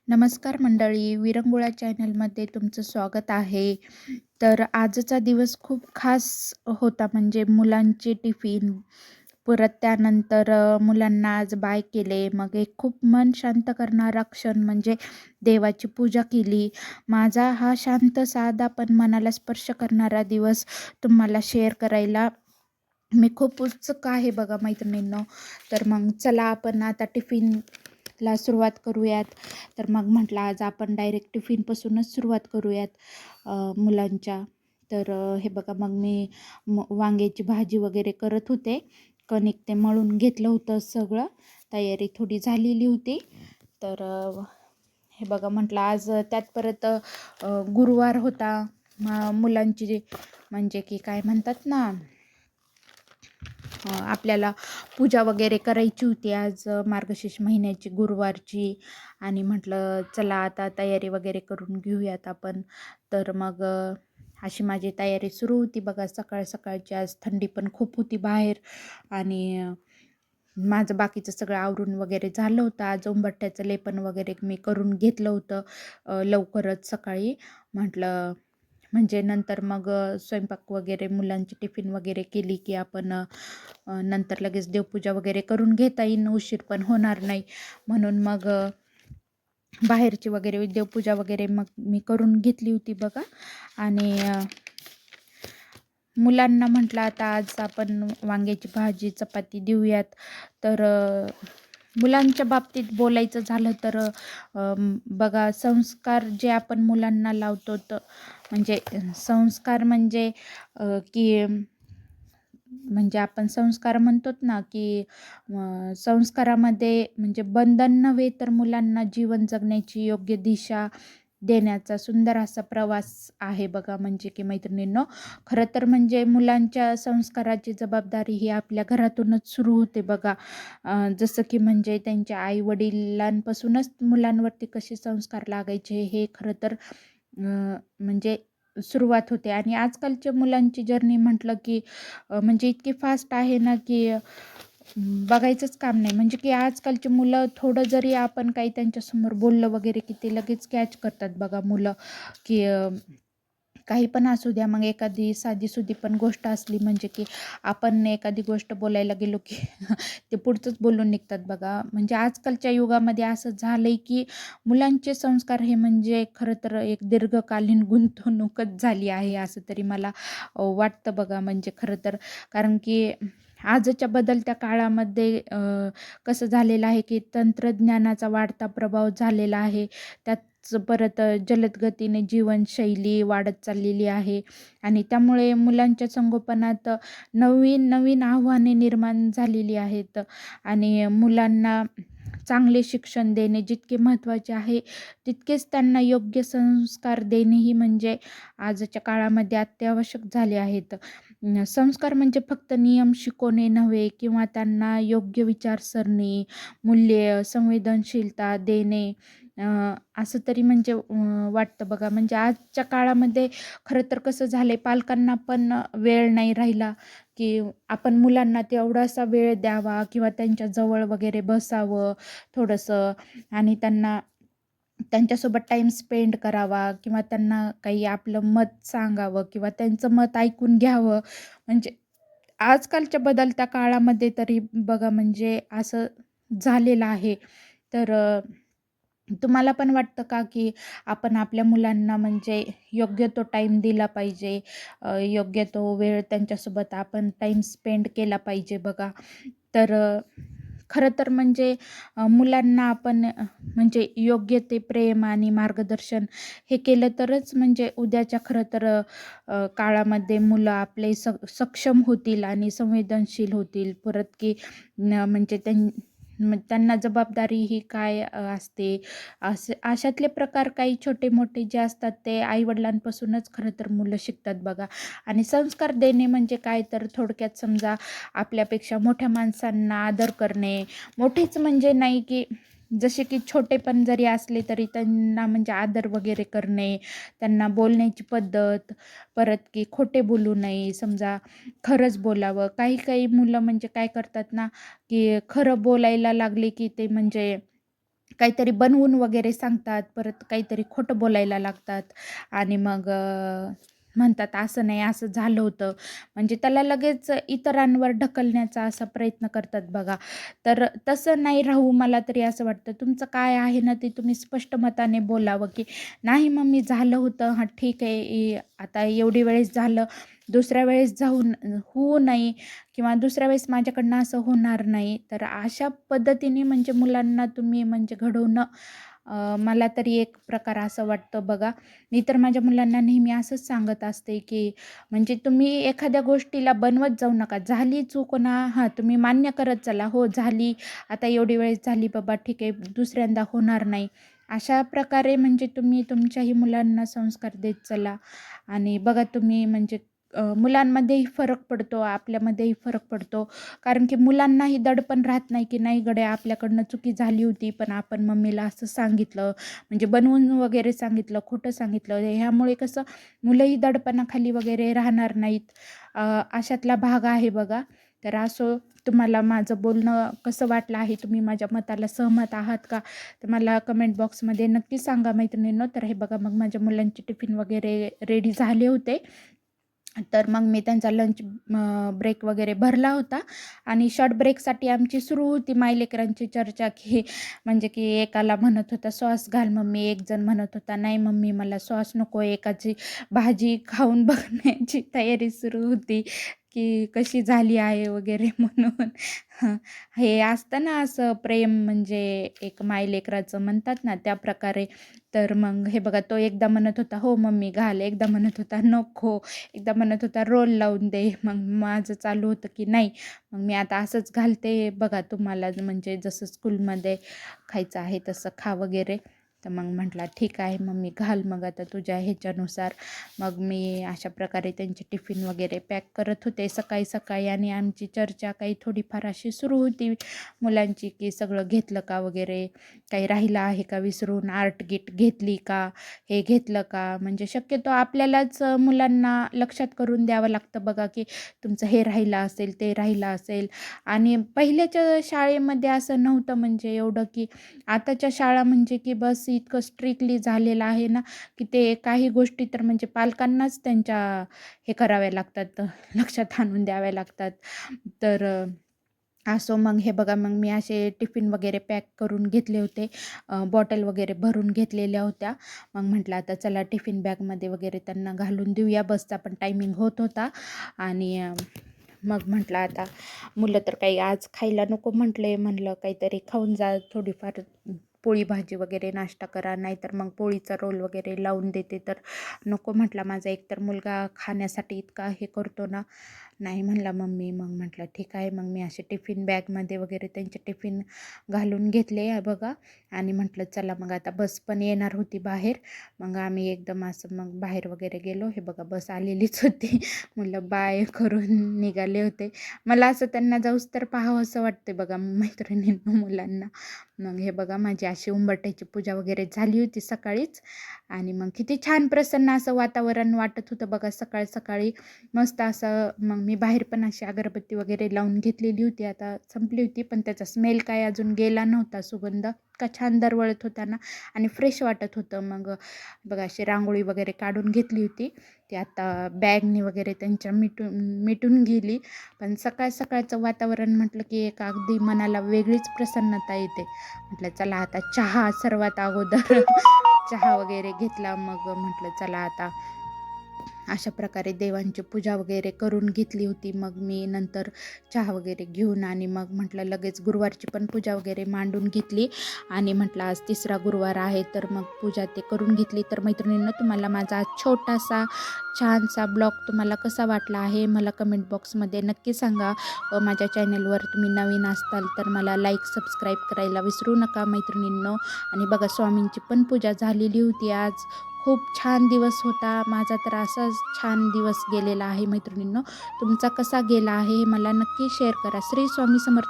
नमस्कार मंडळी, विरंगुळा चॅनलमध्ये तुमचं स्वागत आहे. तर आजचा दिवस खूप खास होता, म्हणजे मुलांचे टिफिन, परत त्यानंतर मुलांना आज बाय केले. मग एक खूप मन शांत करणारा क्षण म्हणजे देवाची पूजा केली. माझा हा शांत, साधा पण मनाला स्पर्श करणारा दिवस तुम्हाला शेअर करायला मी खूप उत्सुक आहे बघा मैत्रिणींनो. तर मग चला आपण आता टिफिनला सुरुवात करूयात. तर मग म्हटलं आज आपण डायरेक्ट टिफिनपासूनच सुरुवात करूयात मुलांच्या. तर हे बघा, मग मी वांग्याची भाजी वगैरे करत होते. कणिक ते मळून घेतलं होतं, सगळं तयारी थोडी झालेली होती. तर हे बघा, म्हटलं आज त्यात परत गुरुवार होता. मुलांची म्हणजे की काय म्हणतात ना, आपल्याला पूजा वगैरे करायची होती आज मार्गशीर्ष महिन्याची गुरुवारची. आणि म्हटलं चला आता तयारी वगैरे करून घेऊयात आपण. तर मग अशी माझी तयारी सुरू होती बघा, सकाळ सकाळची. आज थंडी पण खूप होती बाहेर. आणि माझं बाकीचं सगळं आवरून वगैरे झालं होतं. आज उंबरठ्याचं लेपन वगैरे मी करून घेतलं होतं लवकरच सकाळी. म्हटलं म्हणजे नंतर मग स्वयंपाक वगैरे, मुलांची टिफिन वगैरे केली की आपण नंतर लगेच देवपूजा वगैरे करून घेता येईन, उशीर पण होणार नाही. म्हणून मग बाहेरची वगैरे देवपूजा वगैरे मग मी करून घेतली होती बघा. आणि मुलांना म्हटलं आता आज आपण वांग्याची भाजी चपाती देऊयात. तर मुलांच्या बाबतीत बोलायचं झालं तर बघा, संस्कार जे आपण मुलांना लावतो, तर म्हणजे संस्कार म्हणजे की म्हणजे आपण संस्कार म्हणतो ना, की संस्कारामध्ये म्हणजे बंधन नव्हे, तर मुलांना जीवन जगण्याची योग्य दिशा देण्याचा सुंदर असा प्रवास आहे बघा. म्हणजे की मैत्रिणींनो, खरं तर म्हणजे मुलांच्या संस्काराची जबाबदारी ही आपल्या घरातूनच सुरू होते बघा. जसं की म्हणजे त्यांच्या आई वडिलांपासूनच मुलांवरती कसे संस्कार लागायचे हे खरं तर म्हणजे सुरुवात होते. आणि आजकालच्या मुलांची जर्नी म्हटलं की म्हणजे इतकी फास्ट आहे ना, की बघायचंच काम नाही. म्हणजे की आजकालची मुलं थोडं जरी आपण काही त्यांच्यासमोर बोललं वगैरे की ते लगेच कॅच करतात बघा मुलं. की काही पण असू द्या, मग एखादी साधीसुधी पण गोष्ट असली म्हणजे की आपण एखादी गोष्ट बोलायला गेलो की ते पुढचंच बोलून निघतात बघा. म्हणजे आजकालच्या युगामध्ये असं झालंय की मुलांचे संस्कार हे म्हणजे खरं तर एक दीर्घकालीन गुंतवणूकच झाली आहे, असं तरी मला वाटतं बघा. म्हणजे खरं तर कारण की आजच्या बदलत्या काळामध्ये कसं झालेलं आहे की तंत्रज्ञानाचा वाढता प्रभाव झालेला आहे. त्याच परत जलद गतीने जीवनशैली वाढत चाललेली आहे. आणि त्यामुळे मुलांच्या संगोपनात नवीन नवीन आव्हाने निर्माण झालेली आहेत. आणि मुलांना चांगले शिक्षण देणे जितके महत्त्वाचे आहे, तितकेच त्यांना योग्य संस्कार देणेही म्हणजे आजच्या काळामध्ये अत्यावश्यक झाले आहेत. संस्कार म्हणजे फक्त नियम शिकवणे नव्हे, किंवा त्यांना योग्य विचारसरणी, मूल्य, संवेदनशीलता देणे, असं तरी म्हणजे वाटतं बघा. म्हणजे आजच्या काळामध्ये खरं तर कसं झालंय, पालकांना पण वेळ नाही राहिला की आपण मुलांना तेवढासा वेळ द्यावा किंवा त्यांच्या जवळ वगैरे बसावं थोडंसं. आणि त्यांच्यासोबत टाईम स्पेंड करावा, किंवा त्यांना काही आपलं मत सांगावं किंवा त्यांचं मत ऐकून घ्यावं. म्हणजे आजकालच्या बदलत्या काळामध्ये तरी बघा, म्हणजे असं झालेलं आहे. तर तुम्हाला पण वाटतं का, की आपण आपल्या मुलांना म्हणजे योग्य तो टाईम दिला पाहिजे, योग्य तो वेळ त्यांच्यासोबत आपण टाईम स्पेंड केला पाहिजे बघा. तर खरं तर म्हणजे मुलांना आपण म्हणजे योग्य ते प्रेम आणि मार्गदर्शन हे केलं तरच म्हणजे उद्याच्या खरं तर काळामध्ये मुलं आपले सक्षम होतील आणि संवेदनशील होतील. परत की म्हणजे त्यांना जबाबदारी ही काय असते, अशातले प्रकार काही छोटे मोठे जे असतात ते आईवडिलांपासूनच खरं तर मुलं शिकतात बघा. आणि संस्कार देणे म्हणजे काय, तर थोडक्यात समजा, आपल्यापेक्षा मोठ्या माणसांना आदर करणे. मोठेच म्हणजे नाही की जसे की छोटे पण जरी असले तरी त्यांना म्हणजे आदर वगैरे करणे, त्यांना बोलण्याची पद्धत, परत की खोटे बोलू नये, समजा खरंच बोलावं. काही काही मुलं म्हणजे काय करतात ना, की खरं बोलायला लागले की ते म्हणजे काहीतरी बनवून वगैरे सांगतात, परत काहीतरी खोटं बोलायला लागतात आणि मग म्हणतात असं नाही, असं झालं होतं. म्हणजे त्याला लगेच इतरांवर ढकलण्याचा असा प्रयत्न करतात बघा. तर तसं नाही राहू, मला तरी असं वाटतं. तुमचं काय आहे ना, ते तुम्ही स्पष्ट मताने बोलावं, की "नाही मम्मी झालं होतं. हां, ठीक आहे. आता एवढी वेळेस झालं, दुसऱ्या वेळेस होऊ नये किंवा दुसऱ्या वेळेस माझ्याकडनं असं होणार नाही." तर अशा पद्धतीने म्हणजे मुलांना तुम्ही म्हणजे घडवणं मला तरी एक प्रकार असं वाटतं बघा. मी तर माझ्या मुलांना नेहमी असंच सांगत असते, की म्हणजे तुम्ही एखाद्या गोष्टीला बनवत जाऊ नका. झाली चूक ना, हां, तुम्ही मान्य करत चला. हो, झाली, आता एवढी वेळेस झाली बाबा, ठीक आहे, दुसऱ्यांदा होणार नाही. अशा प्रकारे म्हणजे तुम्ही तुमच्याही मुलांना संस्कार देत चला आणि बघा तुम्ही म्हणजे मुलांमध्येही फरक पडतो, आपल्यामध्येही फरक पडतो. कारण की मुलांनाही दडपण राहत नाही, की नाही गड्या आपल्याकडनं चुकी झाली होती, पण आपण मम्मीला असं सांगितलं, म्हणजे बनवून वगैरे सांगितलं, खोटं सांगितलं. ह्यामुळे कसं मुलंही दडपणाखाली वगैरे राहणार नाहीत. अशातला भाग आहे बघा. तर असो, तुम्हाला माझं बोलणं कसं वाटलं आहे? तुम्ही माझ्या मताला सहमत आहात का? तर मला कमेंट बॉक्समध्ये नक्की सांगा मैत्रिणींनो. तर हे बघा, मग माझ्या मुलांचे टिफिन वगैरे रेडी झाले होते. तर मग मी त्यांचा लंच ब्रेक वगैरे भरला होता आणि शॉर्ट ब्रेकसाठी आमची सुरू होती मायलेकरांची चर्चा, की म्हणजे की एकाला म्हणत होता सॉस घाल मम्मी, एक जण म्हणत होता नाही मम्मी मला सॉस नको, एकाची भाजी खाऊन बघण्याची तयारी सुरू होती, की कशी झाली आहे वगैरे म्हणून. हं, हे असतं ना असं प्रेम म्हणजे एक मायलेकराचं म्हणतात ना त्या प्रकारे. तर मग हे बघा, तो एकदा म्हणत होता हो मम्मी घाल, एकदा म्हणत होता नको, एकदा म्हणत होता रोल लावून दे. मग माझं चालू होतं की नाही, मग मी आता असंच घालते बघा तुम्हाला, म्हणजे जसं स्कूलमध्ये खायचं आहे तसं खा वगैरे. तर मग म्हटला ठीक आहे मम्मी घाल मग आता तुझ्या ह्याच्यानुसार. मग मी अशा प्रकारे त्यांचे टिफिन वगैरे पॅक करत होते सकाळी सकाळी आणि आमची चर्चा काही थोडीफार अशी सुरू होती मुलांची, की सगळं घेतलं का वगैरे, काही राहिलं आहे का विसरून, आर्ट गिट घेतली का, हे घेतलं का. म्हणजे शक्यतो आपल्यालाच मुलांना लक्षात करून द्यावं लागतं बघा, की तुमचं हे राहिलं असेल, ते राहिलं असेल. आणि पहिल्याच्या शाळेमध्ये असं नव्हतं म्हणजे एवढं, की आताच्या शाळा म्हणजे की बस इतकं स्ट्रिक्टली झालेलं आहे ना, की ते काही गोष्टी तर म्हणजे पालकांनाच त्यांच्या हे कराव्या लागतात, लक्षात आणून द्याव्या लागतात. तर असो मग हे बघा, मग मी असे टिफिन वगैरे पॅक करून घेतले होते. बॉटल वगैरे भरून घेतलेल्या होत्या. मग म्हटलं आता चला टिफिन बॅगमध्ये वगैरे त्यांना घालून देऊया. बसचा पण टायमिंग होत होता आणि मग म्हटलं आता मुलं तर काही आज खायला नको म्हटले. म्हटलं काहीतरी खाऊन जा थोडीफार, पोळी भाजी वगैरे नाश्ता करा, नाहीतर मग पोळीचा रोल वगैरे लावून देते. तर नको म्हटला माझा एकतर मुलगा खाण्यासाठी इतका हे करतो ना, नाही म्हणला मम्मी. मग म्हटलं ठीक आहे. मग मी असे टिफिन बॅगमध्ये वगैरे त्यांचे टिफिन घालून घेतले आहे बघा आणि म्हटलं चला मग आता बस पण येणार होती बाहेर. मग आम्ही एकदम असं मग बाहेर वगैरे गेलो. हे बघा बस आलेलीच होती. मुलं बाय करून निघाले होते. मला असं त्यांना जाऊस तर पाहावं असं वाटते बघा मैत्रिणींना, मुलांना. मग हे बघा माझी अशी उंबरठ्याची पूजा वगैरे झाली होती सकाळीच आणि मग किती छान प्रसन्न असं वातावरण वाटत होतं बघा सकाळ सकाळी. मस्त असं मग मी बाहेर पण अशी अगरबत्ती वगैरे लावून घेतलेली होती. आता संपली होती पण त्याचा स्मेल काय अजून गेला नव्हता, सुगंध इतका छान दरवळत होता ना आणि फ्रेश वाटत होतं. मग बघा अशी रांगोळी वगैरे काढून घेतली होती. ती आता बॅगनी वगैरे त्यांच्या मिटून गेली. पण सकाळ सकाळचं वातावरण म्हटलं की एक अगदी मनाला वेगळीच प्रसन्नता येते. म्हटलं चला आता चहा सर्वात अगोदर चहा वगैरे घेतला. मग म्हटलं चला आता अशा प्रकारे देवांची पूजा वगैरे करून घेतली होती. मग मी नंतर चहा वगैरे घेऊन आणि मग म्हटलं लगेच गुरुवारची पण पूजा वगैरे मांडून घेतली आणि म्हटलं आज तिसरा गुरुवार आहे तर मग पूजा ते करून घेतली. तर मैत्रिणींनो, तुम्हाला माझा छोटासा छानसा ब्लॉग तुम्हाला कसा वाटला आहे मला कमेंट बॉक्समध्ये नक्की सांगा. व माझ्या चॅनलवर तुम्ही नवीन असताल तर मला लाईक सबस्क्राईब करायला विसरू नका मैत्रिणींनो. आणि बघा स्वामींची पण पूजा झालेली होती आज. खूप छान दिवस होता माझा, तर असाच छान दिवस गेलेला आहे मैत्रिणींनो. तुमचा कसा गेला आहे हे मला नक्की शेअर करा. श्री स्वामी समर्थ.